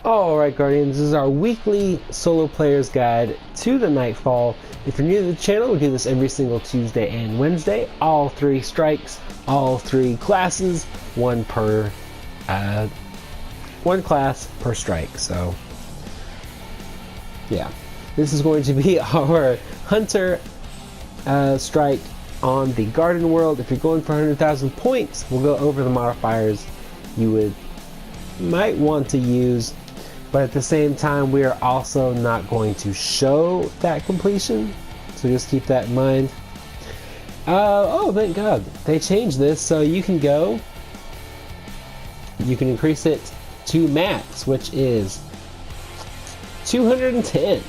Alright Guardians, this is our weekly solo player's guide to the Nightfall. If you're new to the channel, we do this every single Tuesday and Wednesday. All 3 strikes, all 3 classes, one class per strike. So yeah, this is going to be our Hunter strike on the Garden World. If you're going for 100,000 points, we'll go over the modifiers you might want to use. But at the same time, we are also not going to show that completion, so just keep that in mind. Oh, thank God. They changed this, so you can increase it to max, which is 210.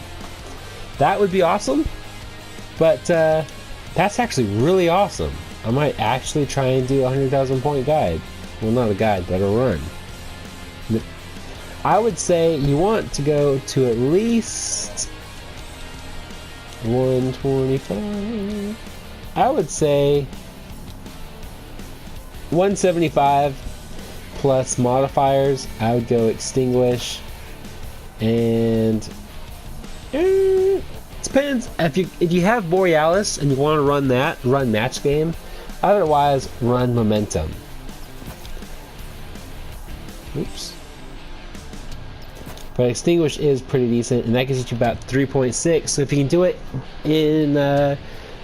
That would be awesome, but that's actually really awesome. I might actually try and do a 100,000 point guide. Well, not a guide, but a run. I would say you want to go to at least 125. I would say 175 plus modifiers. I would go Extinguish, and it depends if you have Borealis and you want to run match game. Otherwise, run Momentum. Oops. But Extinguish is pretty decent, and that gives you about 3.6. So if you can do it in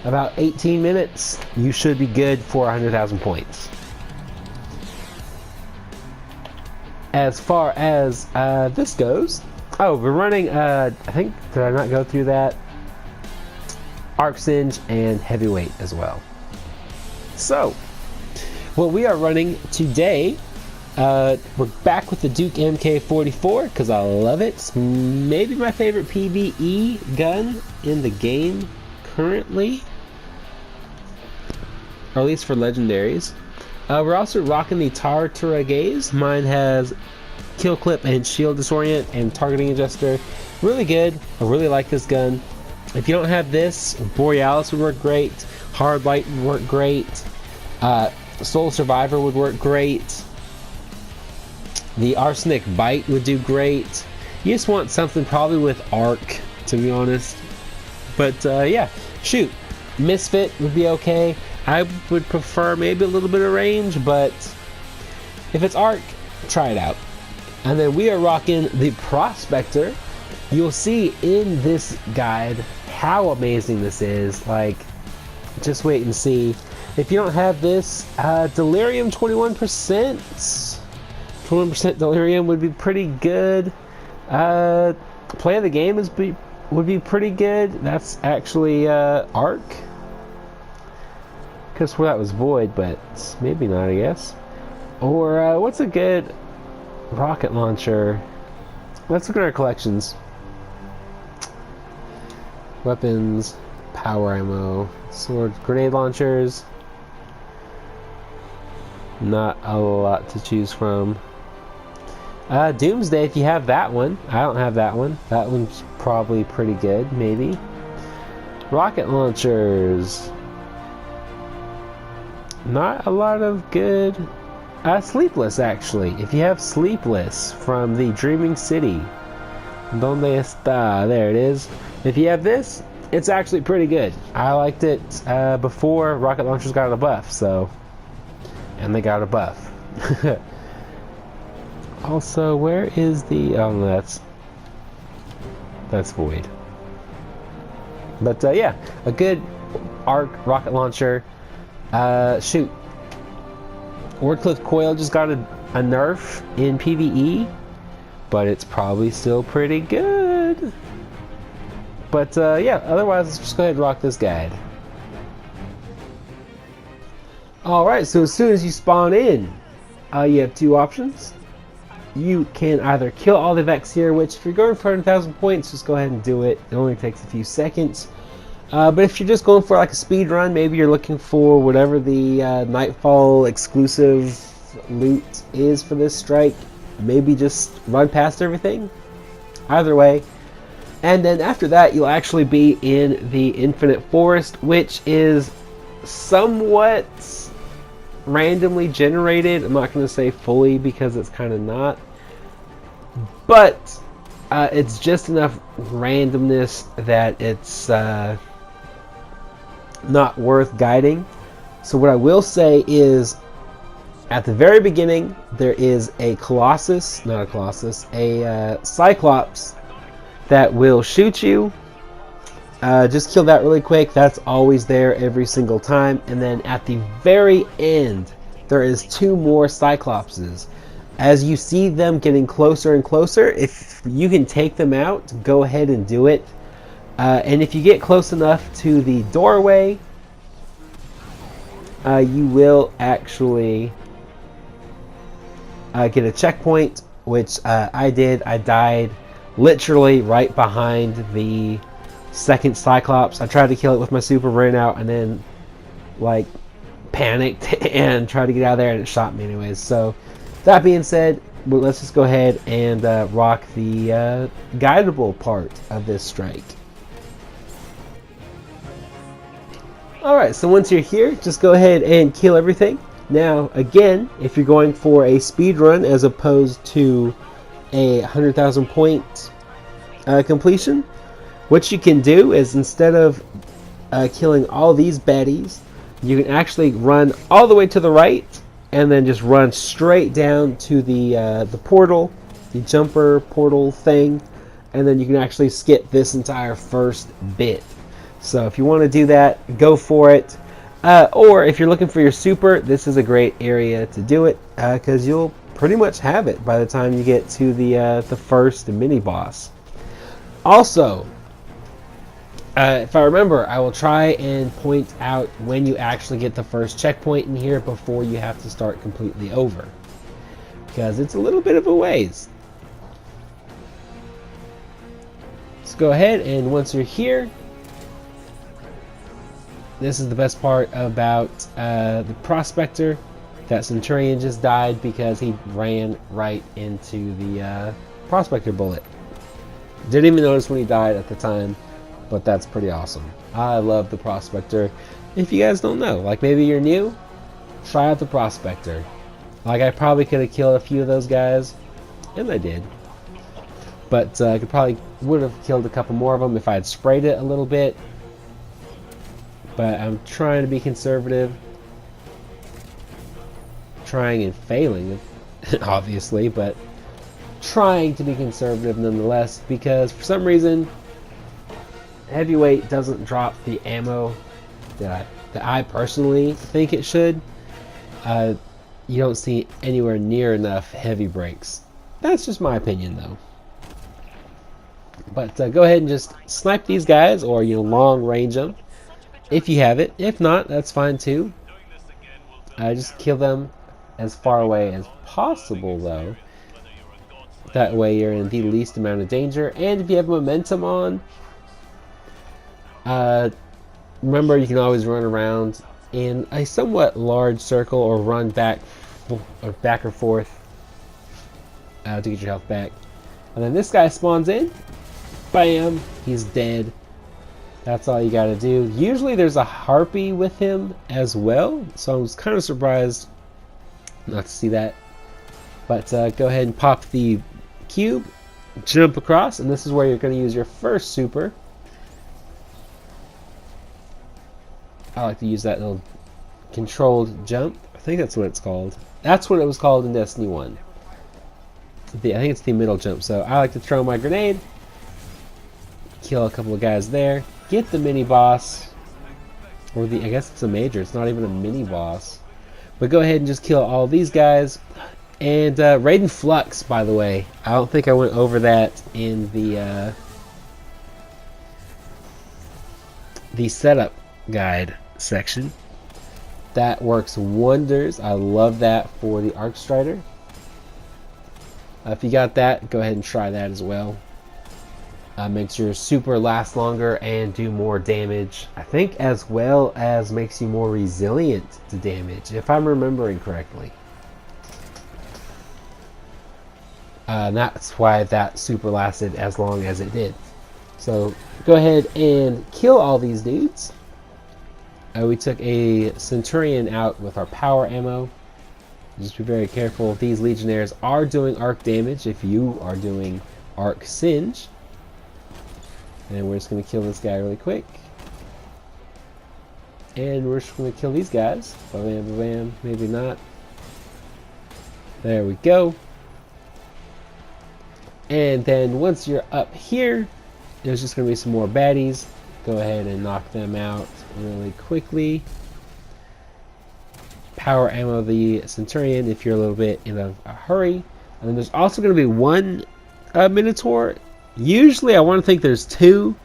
about 18 minutes, you should be good for 100,000 points. As far as this goes, oh, we're running, I think, did I not go through that? Arc Singe and Heavyweight as well. So, what we are running today, we're back with the Duke MK44 because I love it. It's maybe my favorite PvE gun in the game currently, or at least for legendaries. We're also rocking the Tartura Gaze. Mine has kill clip and shield disorient and targeting adjuster. Really good. I really like this gun. If you don't have this, Borealis would work great. Hard Light would work great. Soul Survivor would work great. The Arsenic Bite would do great. You just want something probably with Arc, to be honest. But yeah, shoot. Misfit would be okay. I would prefer maybe a little bit of range, but if it's Arc, try it out. And then we are rocking the Prospector. You'll see in this guide how amazing this is. Like, just wait and see. If you don't have this, Delirium 21%. 21% Delirium would be pretty good. Play of the game would be pretty good. That's actually Arc. Because that was Void, but maybe not, I guess. Or what's a good rocket launcher? Let's look at our collections. Weapons, power ammo, swords, grenade launchers. Not a lot to choose from. Doomsday, if you have that one. I don't have that one. That one's probably pretty good, maybe. Rocket launchers. Not a lot of good. Sleepless, actually. If you have Sleepless from the Dreaming City. Donde está? There it is. If you have this, it's actually pretty good. I liked it before rocket launchers got a buff, so. And they got a buff. Also, where is the... oh, no, that's Void. But yeah, a good Arc rocket launcher. Shoot. Wardcliff Coil just got a nerf in PvE, but it's probably still pretty good. But yeah, otherwise, let's just go ahead and rock this guide. Alright, so as soon as you spawn in, you have 2 options. You can either kill all the Vex here, which if you're going for 100,000 points, just go ahead and do it. It only takes a few seconds. But if you're just going for like a speed run, maybe you're looking for whatever the Nightfall exclusive loot is for this strike, maybe just run past everything. Either way. And then after that, you'll actually be in the Infinite Forest, which is somewhat randomly generated. I'm not going to say fully because it's kind of not. but it's just enough randomness that it's not worth guiding. So what I will say is, at the very beginning, there is a Colossus, not a Colossus, a Cyclops that will shoot you. Just kill that really quick. That's always there every single time. And then at the very end, there is 2 more Cyclopses. As you see them getting closer and closer, if you can take them out, go ahead and do it. And if you get close enough to the doorway, you will actually get a checkpoint, which I did. I died literally right behind the second Cyclops. I tried to kill it with my super, ran out, and then like panicked and tried to get out of there, and it shot me anyways. So that being said, let's just go ahead and rock the guidable part of this strike. Alright, so once you're here, just go ahead and kill everything. Now, again, if you're going for a speed run as opposed to a 100,000 point completion, what you can do is, instead of killing all these baddies, you can actually run all the way to the right and then just run straight down to the portal, the jumper portal thing, and then you can actually skip this entire first bit. So if you want to do that, go for it. Or if you're looking for your super, this is a great area to do it, because you'll pretty much have it by the time you get to the first mini boss. Also, if I remember, I will try and point out when you actually get the first checkpoint in here before you have to start completely over, because it's a little bit of a ways. Let's go ahead, and once you're here, this is the best part about the Prospector. That Centurion just died because he ran right into the Prospector bullet. Didn't even notice when he died at the time, but that's pretty awesome. I love the Prospector. If you guys don't know, like maybe you're new, try out the Prospector. Like I probably could have killed a few of those guys, and I did. But I would have killed a couple more of them if I had sprayed it a little bit. But I'm trying to be conservative. Trying and failing, obviously, but trying to be conservative nonetheless, because for some reason heavyweight doesn't drop the ammo that I personally think it should. You don't see anywhere near enough heavy breaks. That's just my opinion, though. But go ahead and just snipe these guys, or long range them if you have it. If not, that's fine too. Just kill them as far away as possible, though. That way you're in the least amount of danger. And if you have momentum on, remember you can always run around in a somewhat large circle, or run back or forth to get your health back. And then this guy spawns in. Bam! He's dead. That's all you gotta do. Usually there's a harpy with him as well, so I was kind of surprised not to see that. But go ahead and pop the cube, jump across, and this is where you're going to use your first super. I like to use that little controlled jump. I think that's what it's called. That's what it was called in Destiny 1. I think it's the middle jump. So I like to throw my grenade, kill a couple of guys there, get the mini boss, or I guess it's a major. It's not even a mini boss. But go ahead and just kill all these guys. And Raiden Flux, by the way, I don't think I went over that in the setup guide section. That works wonders. I love that for the Arc Strider. If you got that, go ahead and try that as well. Makes your super last longer and do more damage. I think as well as makes you more resilient to damage, if I'm remembering correctly. And that's why that super lasted as long as it did. So go ahead and kill all these dudes. We took a Centurion out with our power ammo. Just be very careful. These Legionnaires are doing arc damage if you are doing arc Singe. And we're just going to kill this guy really quick. And we're just going to kill these guys. Ba-bam, ba-bam. Maybe not. There we go. And then once you're up here, there's just going to be some more baddies. Go ahead and knock them out really quickly. Power ammo the Centurion if you're a little bit in a hurry. And then there's also going to be one Minotaur. Usually I want to think there's two,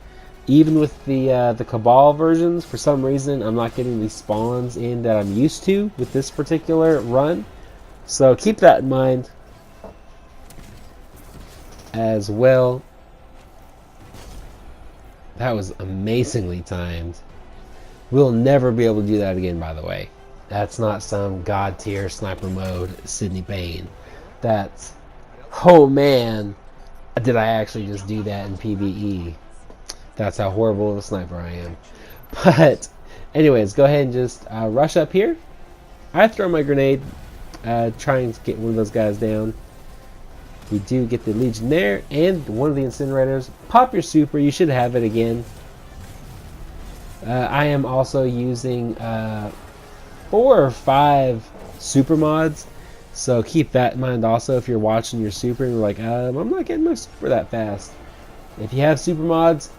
even with the Cabal versions. For some reason I'm not getting the spawns in that I'm used to with this particular run. So keep that in mind as well. That was amazingly timed. We'll never be able to do that again, by the way. That's not some god tier sniper mode Sydney Payne. That's, oh man, did I actually just do that in PvE. That's how horrible of a sniper I am. But anyways, go ahead and just rush up here. I throw my grenade, trying to get one of those guys down. We do get the Legionnaire and one of the incinerators. Pop your super, you should have it again. I am also using 4 or 5 super mods, so keep that in mind also if you're watching your super and you're like, I'm not getting my super that fast. If you have super mods,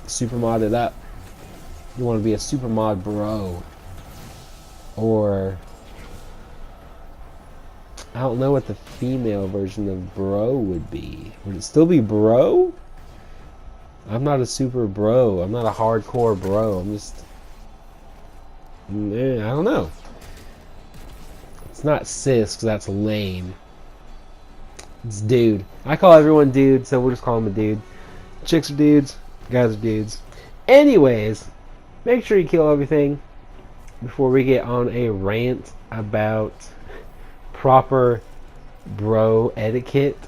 super mod it up. You want to be a super mod bro, or I don't know what the female version of bro would be. Would it still be bro? I'm not a super bro. I'm not a hardcore bro. I'm just, I don't know. It's not sis, because that's lame. It's dude. I call everyone dude, so we'll just call him a dude. Chicks are dudes, guys are dudes. Anyways, make sure you kill everything before we get on a rant about proper bro etiquette.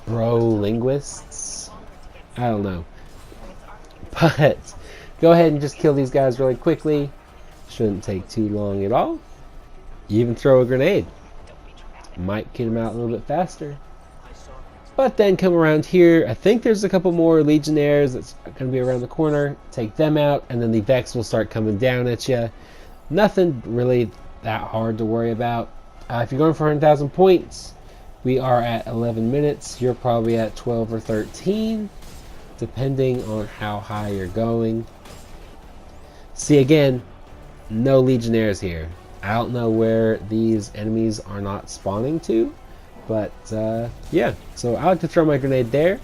Bro linguists. I don't know. But go ahead and just kill these guys really quickly. Shouldn't take too long at all. You even throw a grenade. Might get them out a little bit faster. But then come around here. I think there's a couple more Legionnaires that's going to be around the corner. Take them out, and then the Vex will start coming down at you. Nothing really that hard to worry about. If you're going for 100,000 points, we are at 11 minutes. You're probably at 12 or 13, depending on how high you're going. See, again, no Legionnaires here. I don't know where these enemies are not spawning to, but yeah. So I like to throw my grenade there.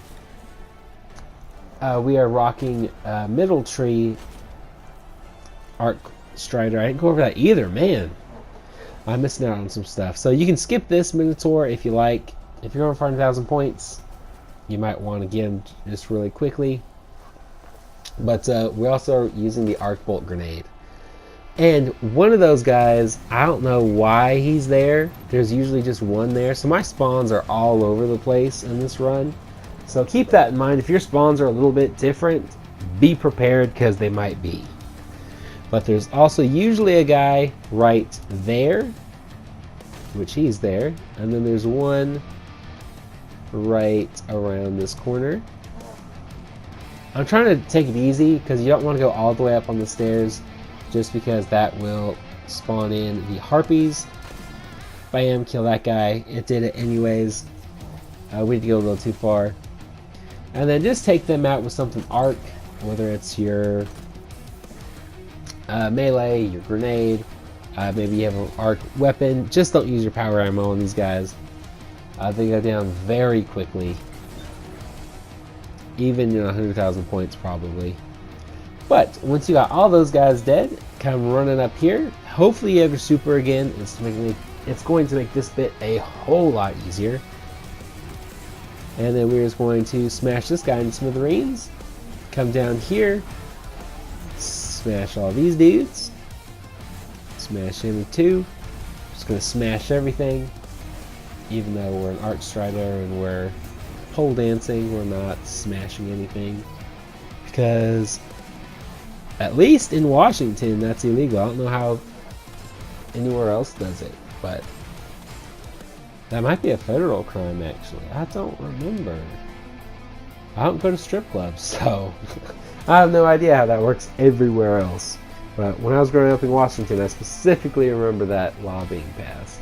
We are rocking Middle Tree Arc Strider. I didn't go over that either, man. I'm missing out on some stuff. So you can skip this Minotaur if you like. If you're going for 100,000 points, you might want to get him just really quickly. But we're also using the Arc Bolt Grenade. And one of those guys, I don't know why he's there. There's usually just one there. So my spawns are all over the place in this run. So keep that in mind. If your spawns are a little bit different, be prepared because they might be. But there's also usually a guy right there, which he's there. And then there's one right around this corner. I'm trying to take it easy because you don't want to go all the way up on the stairs, just because that will spawn in the harpies. Bam, kill that guy. It did it anyways. We did go a little too far. And then just take them out with something arc, whether it's your melee, your grenade, maybe you have an arc weapon. Just don't use your power ammo on these guys. They go down very quickly. Even in 100,000 points probably. But once you got all those guys dead, come running up here. Hopefully you have your super again. It's going to make this bit a whole lot easier. And then we're just going to smash this guy in smithereens. Come down here. Smash all these dudes. Smash him too. Just going to smash everything. Even though we're an Arc Strider and we're pole dancing, we're not smashing anything. Because at least in Washington, that's illegal. I don't know how anywhere else does it, but that might be a federal crime, actually. I don't remember. I don't go to strip clubs, so I have no idea how that works everywhere else. But when I was growing up in Washington, I specifically remember that law being passed.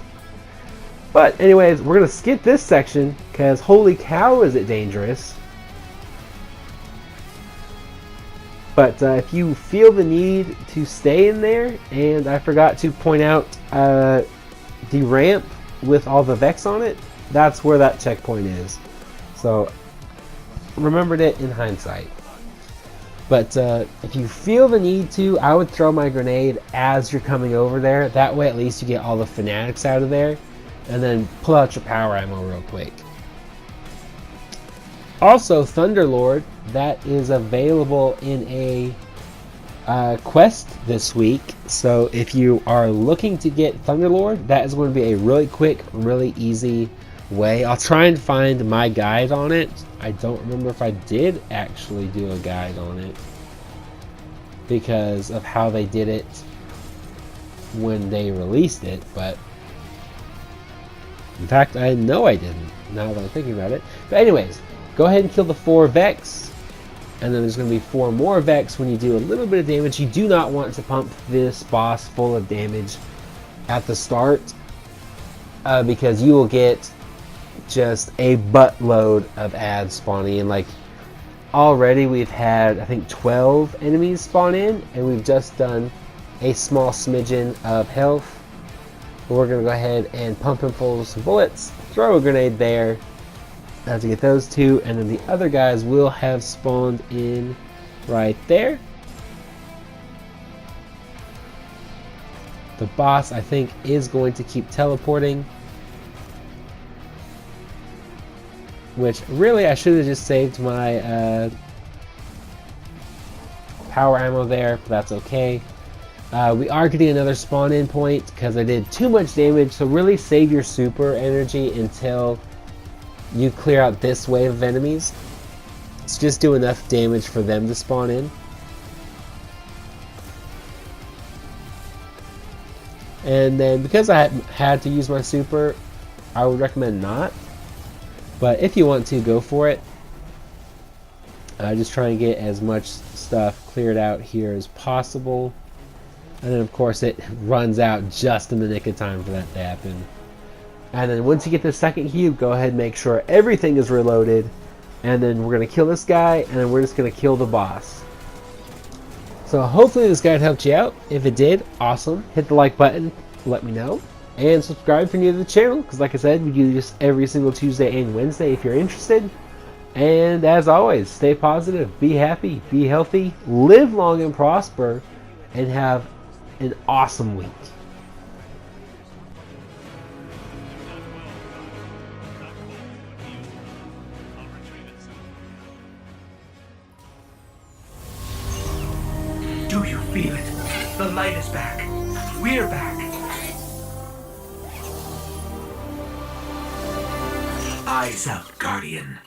But anyways, we're going to skip this section because holy cow is it dangerous. But if you feel the need to stay in there, and I forgot to point out the ramp with all the Vex on it, that's where that checkpoint is. So remembered it in hindsight. But if you feel the need to, I would throw my grenade as you're coming over there. That way at least you get all the fanatics out of there. And then pull out your power ammo real quick. Also, Thunderlord, that is available in a quest this week. So if you are looking to get Thunderlord, that is going to be a really quick, really easy way. I'll try and find my guide on it. I don't remember if I did actually do a guide on it because of how they did it when they released it, but in fact, I know I didn't, now that I'm thinking about it. But anyways, go ahead and kill the 4 Vex. And then there's going to be 4 more Vex when you do a little bit of damage. You do not want to pump this boss full of damage at the start. Because you will get just a buttload of ads spawning in. Like, already we've had, I think, 12 enemies spawn in. And we've just done a small smidgen of health. We're going to go ahead and pump him full of some bullets, throw a grenade there to get those 2, and then the other guys will have spawned in right there. The boss, I think, is going to keep teleporting, which really I should have just saved my power ammo there, but that's okay. We are getting another spawn in point because I did too much damage, so really save your super energy until you clear out this wave of enemies. Let's just do enough damage for them to spawn in. And then because I had to use my super, I would recommend not. But if you want to, go for it. Just try and get as much stuff cleared out here as possible. And then of course it runs out just in the nick of time for that to happen. And then once you get the second cube, go ahead and make sure everything is reloaded. And then we're going to kill this guy, and then we're just going to kill the boss. So hopefully this guide helped you out. If it did, awesome. Hit the like button, let me know. And subscribe if you're new to the channel, because like I said, we do this every single Tuesday and Wednesday if you're interested. And as always, stay positive, be happy, be healthy, live long and prosper, and have an awesome week. Do you feel it? The light is back. We're back. Eyes out, Guardian.